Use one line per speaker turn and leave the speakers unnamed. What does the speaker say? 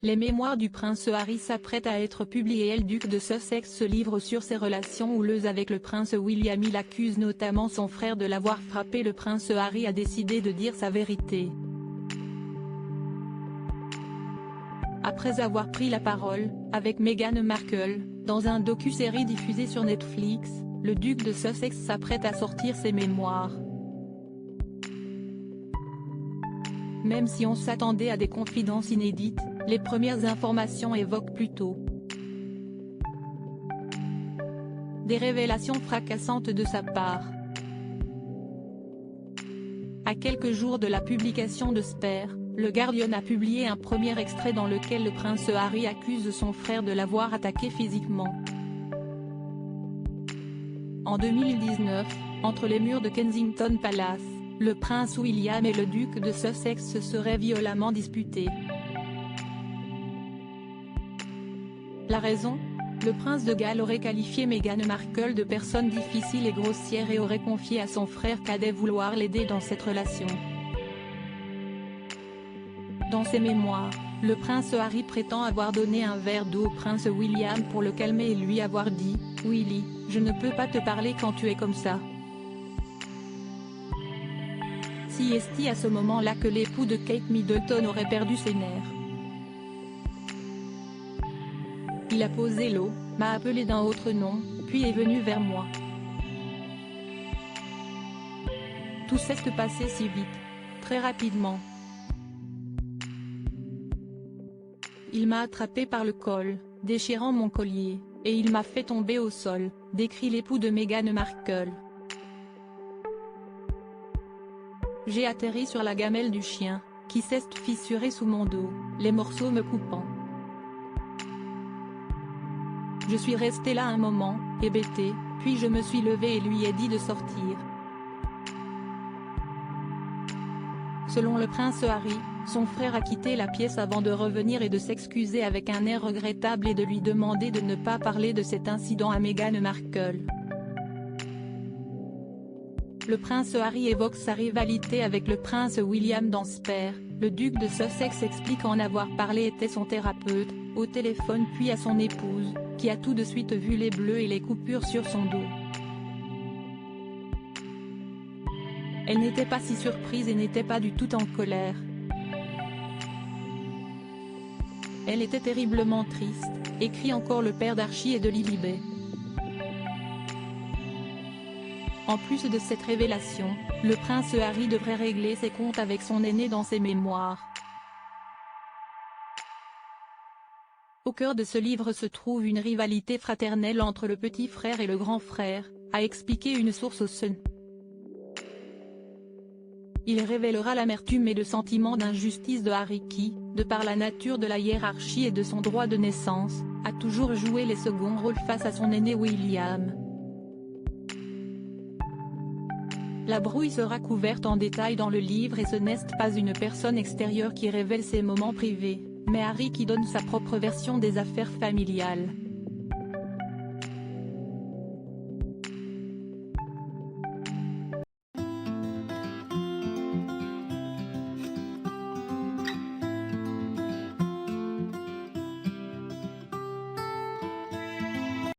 Les mémoires du prince Harry s'apprêtent à être publiées. Le duc de Sussex se livre sur ses relations houleuses avec le prince William. Il accuse notamment son frère de l'avoir frappé. Le prince Harry a décidé de dire sa vérité. Après avoir pris la parole, avec Meghan Markle, dans un docu-série diffusé sur Netflix, le duc de Sussex s'apprête à sortir ses mémoires. Même si on s'attendait à des confidences inédites, les premières informations évoquent plutôt des révélations fracassantes de sa part. À quelques jours de la publication de Spare, le Guardian a publié un premier extrait dans lequel le prince Harry accuse son frère de l'avoir attaqué physiquement. En 2019, entre les murs de Kensington Palace, le prince William et le duc de Sussex se seraient violemment disputés. La raison ? Le prince de Galles aurait qualifié Meghan Markle de personne difficile et grossière et aurait confié à son frère cadet vouloir l'aider dans cette relation. Dans ses mémoires, le prince Harry prétend avoir donné un verre d'eau au prince William pour le calmer et lui avoir dit « Willy, je ne peux pas te parler quand tu es comme ça ». Si est-il à ce moment-là que l'époux de Kate Middleton aurait perdu ses nerfs. Il a posé l'eau, m'a appelé d'un autre nom, puis est venu vers moi. Tout s'est passé si vite, très rapidement. Il m'a attrapé par le col, déchirant mon collier, et il m'a fait tomber au sol, décrit l'époux de Meghan Markle. J'ai atterri sur la gamelle du chien, qui s'est fissurée sous mon dos, les morceaux me coupant. Je suis resté là un moment, hébété, puis je me suis levé et lui ai dit de sortir. Selon le prince Harry, son frère a quitté la pièce avant de revenir et de s'excuser avec un air regrettable et de lui demander de ne pas parler de cet incident à Meghan Markle. Le prince Harry évoque sa rivalité avec le prince William dans Spare. Le duc de Sussex explique en avoir parlé était son thérapeute, au téléphone puis à son épouse, qui a tout de suite vu les bleus et les coupures sur son dos. Elle n'était pas si surprise et n'était pas du tout en colère. Elle était terriblement triste, écrit encore le père d'Archie et de Lilibet. En plus de cette révélation, le prince Harry devrait régler ses comptes avec son aîné dans ses mémoires. Au cœur de ce livre se trouve une rivalité fraternelle entre le petit frère et le grand frère, a expliqué une source au Sun. Il révélera l'amertume et le sentiment d'injustice de Harry qui, de par la nature de la hiérarchie et de son droit de naissance, a toujours joué les seconds rôles face à son aîné William. La brouille sera couverte en détail dans le livre et ce n'est pas une personne extérieure qui révèle ses moments privés, mais Harry qui donne sa propre version des affaires familiales.